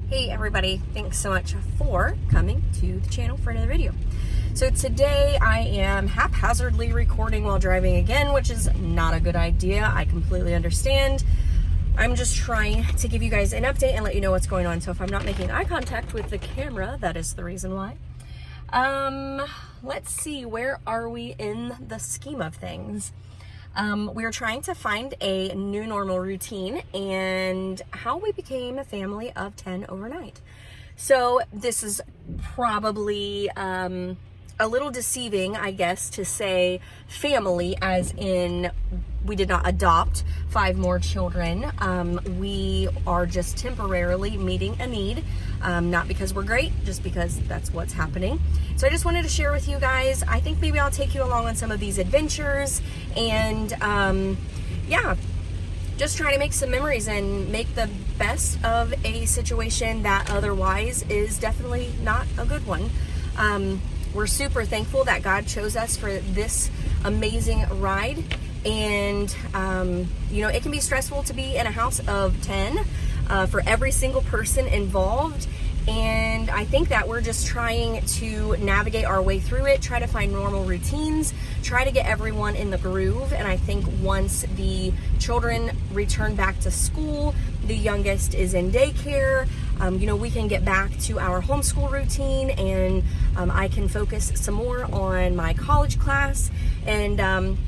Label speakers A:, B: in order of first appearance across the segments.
A: Hey everybody, thanks so much for coming to the channel for another video. So today I am haphazardly recording while driving again, which is not a good idea. I completely understand. I'm just trying to give you guys an update and let you know what's going on. So if I'm not making eye contact with the camera, that is the reason why. Let's see, where are we in the scheme of things? We are trying to find a new normal routine and how we became a family of 10 overnight. So this is probably a little deceiving, I guess, to say family as in we did not adopt 5 more children. We are just temporarily meeting a need, not because we're great, just because that's what's happening. So I just wanted to share with you guys. I think maybe I'll take you along on some of these adventures and yeah, just try to make some memories and make the best of a situation that otherwise is definitely not a good one. We're super thankful that God chose us for this amazing ride. And, you know, it can be stressful to be in a house of 10 for every single person involved. And I think that we're just trying to navigate our way through it, try to find normal routines, try to get everyone in the groove. And I think once the children return back to school, the youngest is in daycare, you know, we can get back to our homeschool routine and I can focus some more on my college class. And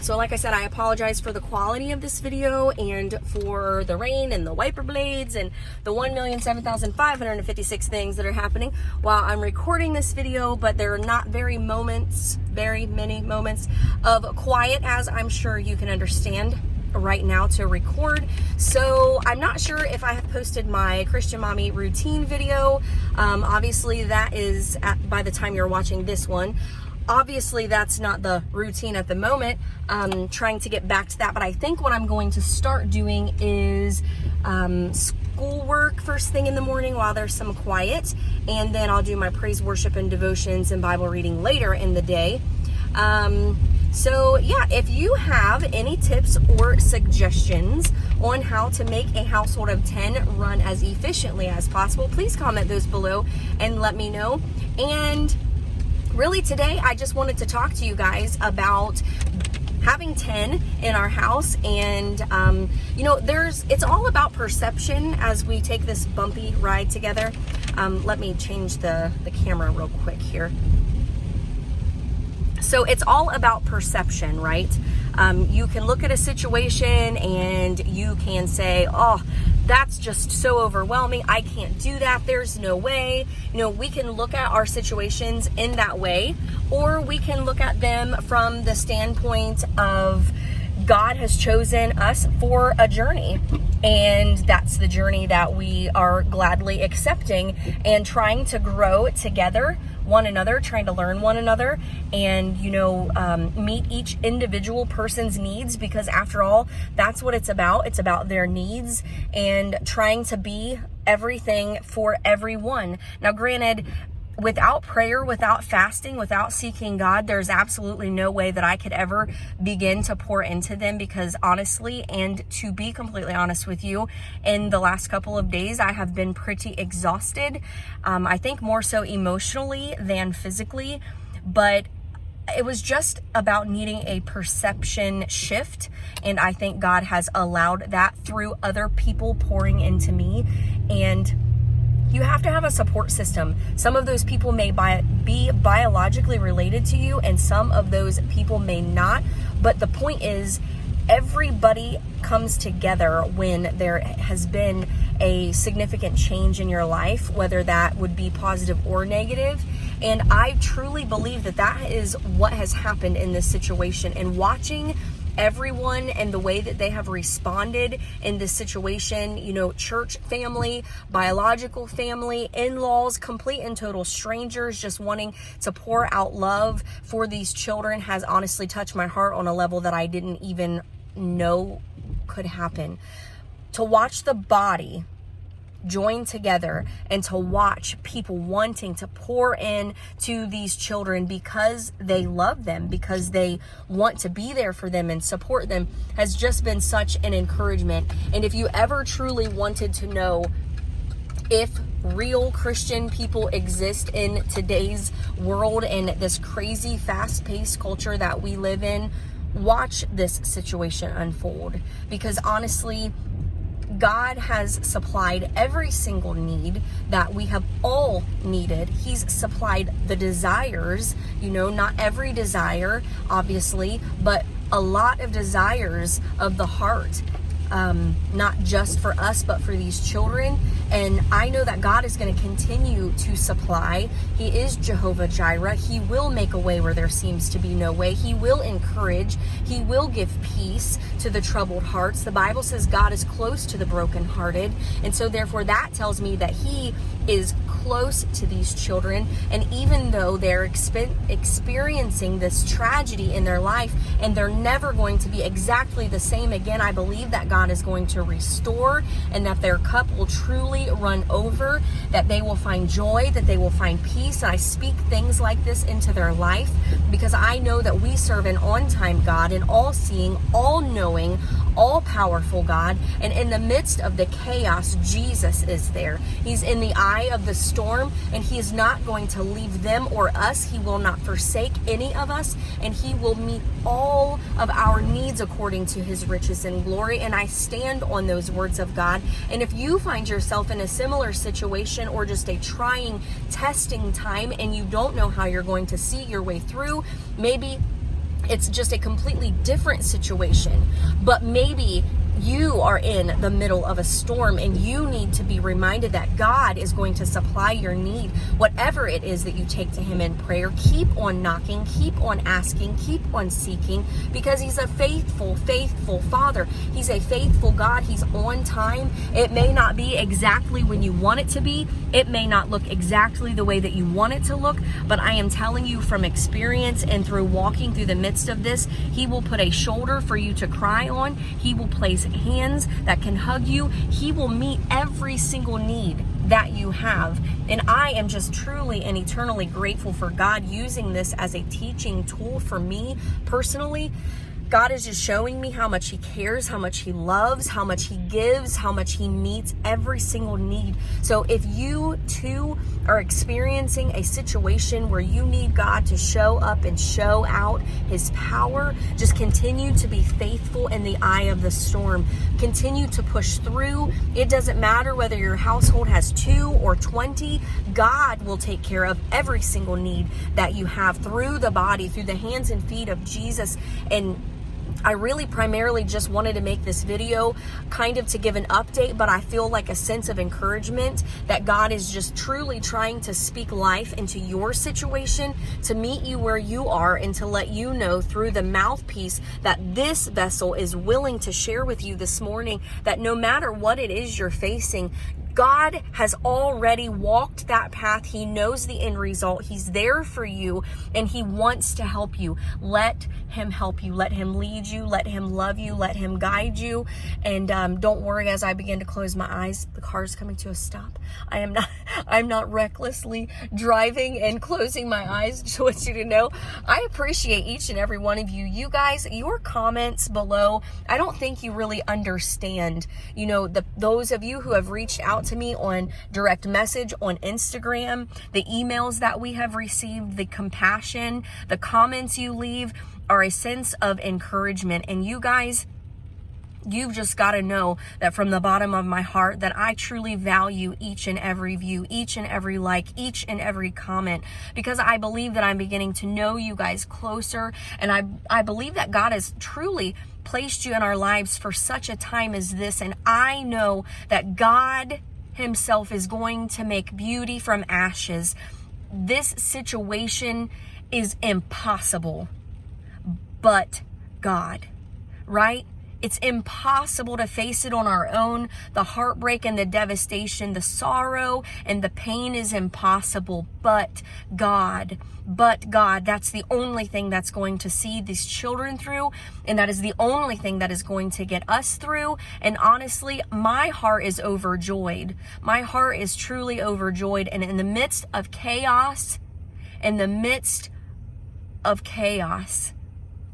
A: so like I said, I apologize for the quality of this video and for the rain and the wiper blades and the 1,007,556 things that are happening while I'm recording this video, but there are not very many moments of quiet, as I'm sure you can understand right now to record. So I'm not sure if I have posted my Christian Mommy routine video. Obviously that is by the time you're watching this one. Obviously that's not the routine at the moment. Trying to get back to that, but I think what I'm going to start doing is schoolwork first thing in the morning while there's some quiet, and then I'll do my praise, worship, and devotions and Bible reading later in the day. So yeah, if you have any tips or suggestions on how to make a household of 10 run as efficiently as possible, please comment those below and let me know. And really today, I just wanted to talk to you guys about having 10 in our house. And, you know, it's all about perception as we take this bumpy ride together. Let me change the camera real quick here. So it's all about perception, right? You can look at a situation and you can say, oh, that's just so overwhelming. I can't do that. There's no way. You know, we can look at our situations in that way, or we can look at them from the standpoint of God has chosen us for a journey. And that's the journey that we are gladly accepting and trying to grow together, one another, trying to learn one another, and, you know, meet each individual person's needs, because after all, that's what it's about. It's about their needs and trying to be everything for everyone. Now, granted, without prayer, without fasting, without seeking God, there's absolutely no way that I could ever begin to pour into them, because honestly, and to be completely honest with you, in the last couple of days, I have been pretty exhausted. I think more so emotionally than physically, but it was just about needing a perception shift. And I think God has allowed that through other people pouring into me. And you have to have a support system. Some of those people may be biologically related to you, and some of those people may not. But the point is, everybody comes together when there has been a significant change in your life, whether that would be positive or negative. And I truly believe that that is what has happened in this situation. And watching everyone and the way that they have responded in this situation, you know, church family, biological family, in-laws, complete and total strangers, just wanting to pour out love for these children has honestly touched my heart on a level that I didn't even know could happen. To watch the body join together and to watch people wanting to pour in to these children because they love them, because they want to be there for them and support them, has just been such an encouragement. And if you ever truly wanted to know if real Christian people exist in today's world and this crazy fast-paced culture that we live in, watch this situation unfold. Because honestly, God has supplied every single need that we have all needed. He's supplied the desires, not every desire, obviously, but a lot of desires of the heart. Not just for us, but for these children. And I know that God is going to continue to supply. He is Jehovah Jireh. He will make a way where there seems to be no way. He will encourage. He will give peace to the troubled hearts. The Bible says God is close to the brokenhearted. And so therefore that tells me that He is close to these children. And even though they're experiencing this tragedy in their life and they're never going to be exactly the same again, I believe that God is going to restore and that their cup will truly run over, that they will find joy, that they will find peace. And I speak things like this into their life because I know that we serve an on-time God, an all-seeing, all-knowing, all-powerful God. And in the midst of the chaos, Jesus is there. He's in the eye of the storm, and He is not going to leave them or us. He will not forsake any of us, and He will meet all of our needs according to His riches and glory. And I stand on those words of God. And if you find yourself in a similar situation or just a trying, testing time, and you don't know how you're going to see your way through, maybe it's just a completely different situation, but maybe you are in the middle of a storm and you need to be reminded that God is going to supply your need, whatever it is that you take to Him in prayer. Keep on knocking, keep on asking, keep on seeking, because He's a faithful, faithful Father. He's a faithful God. He's on time. It may not be exactly when you want it to be. It may not look exactly the way that you want it to look, but I am telling you from experience and through walking through the midst of this, He will put a shoulder for you to cry on. He will place hands that can hug you. He will meet every single need that you have. And I am just truly and eternally grateful for God using this as a teaching tool for me personally. God is just showing me how much He cares, how much He loves, how much He gives, how much He meets every single need. So if you too are experiencing a situation where you need God to show up and show out His power, just continue to be faithful in the eye of the storm. Continue to push through. It doesn't matter whether your household has 2 or 20. God will take care of every single need that you have through the body, through the hands and feet of Jesus. And I really primarily just wanted to make this video kind of to give an update, but I feel like a sense of encouragement that God is just truly trying to speak life into your situation, to meet you where you are, and to let you know through the mouthpiece that this vessel is willing to share with you this morning that no matter what it is you're facing, God has already walked that path. He knows the end result. He's there for you, and He wants to help you. Let Him help you. Let Him lead you. Let Him love you. Let Him guide you. And don't worry, as I begin to close my eyes, the car is coming to a stop. I'm not recklessly driving and closing my eyes. Just want you to know, I appreciate each and every one of you. You guys, your comments below, I don't think you really understand, those of you who have reached out to me on direct message on Instagram, the emails that we have received, the compassion, the comments you leave are a sense of encouragement. And you guys, you've just got to know that from the bottom of my heart that I truly value each and every view, each and every like, each and every comment, because I believe that I'm beginning to know you guys closer. And I believe that God has truly placed you in our lives for such a time as this. And I know that God Himself is going to make beauty from ashes. This situation is impossible, but God, right? It's impossible to face it on our own. The heartbreak and the devastation, the sorrow and the pain is impossible, but God, that's the only thing that's going to see these children through, and that is the only thing that is going to get us through. And honestly, my heart is overjoyed. My heart is truly overjoyed. And in the midst of chaos,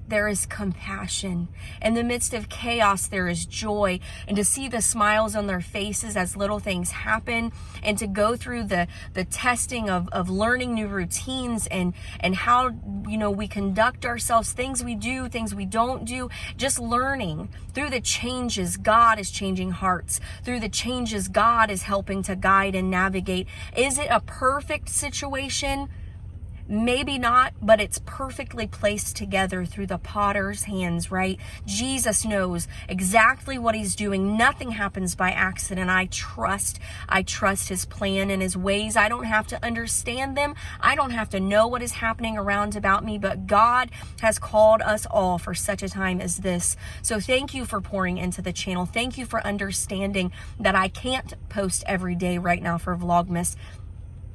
A: there is compassion. In the midst of chaos, there is joy. And to see the smiles on their faces as little things happen, and to go through the testing of learning new routines and how, we conduct ourselves, things we do, things we don't do, just learning through the changes. God is changing hearts. Through the changes, God is helping to guide and navigate. Is it a perfect situation? Maybe not, but it's perfectly placed together through the potter's hands, right? Jesus knows exactly what he's doing. Nothing happens by accident. I trust his plan and his ways. I don't have to understand them. I don't have to know what is happening around about me, but God has called us all for such a time as this. So thank you for pouring into the channel. Thank you for understanding that I can't post every day right now for Vlogmas.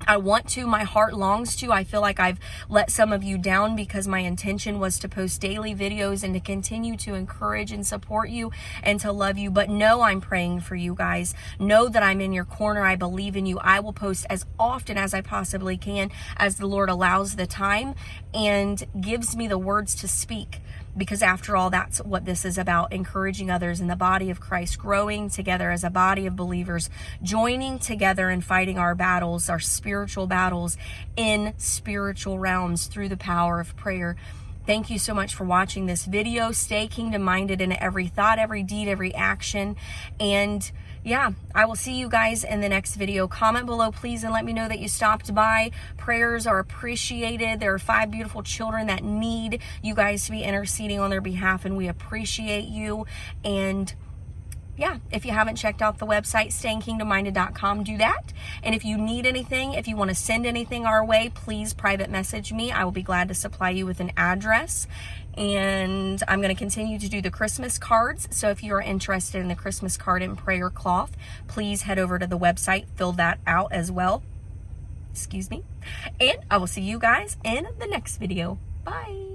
A: I want to, my heart longs to. I feel like I've let some of you down because my intention was to post daily videos and to continue to encourage and support you and to love you. But know I'm praying for you guys. Know that I'm in your corner. I believe in you. I will post as often as I possibly can as the Lord allows the time and gives me the words to speak. Because after all, that's what this is about, encouraging others in the body of Christ, growing together as a body of believers, joining together and fighting our battles, our spiritual battles in spiritual realms through the power of prayer. Thank you so much for watching this video. Stay kingdom-minded in every thought, every deed, every action. And yeah, I will see you guys in the next video. Comment below, please, and let me know that you stopped by. Prayers are appreciated. There are 5 beautiful children that need you guys to be interceding on their behalf, and we appreciate you. And yeah, if you haven't checked out the website, stayingkingdomminded.com, do that. And if you need anything, if you want to send anything our way, please private message me. I will be glad to supply you with an address. And I'm going to continue to do the Christmas cards. So if you are interested in the Christmas card and prayer cloth, please head over to the website, fill that out as well. Excuse me. And I will see you guys in the next video. Bye.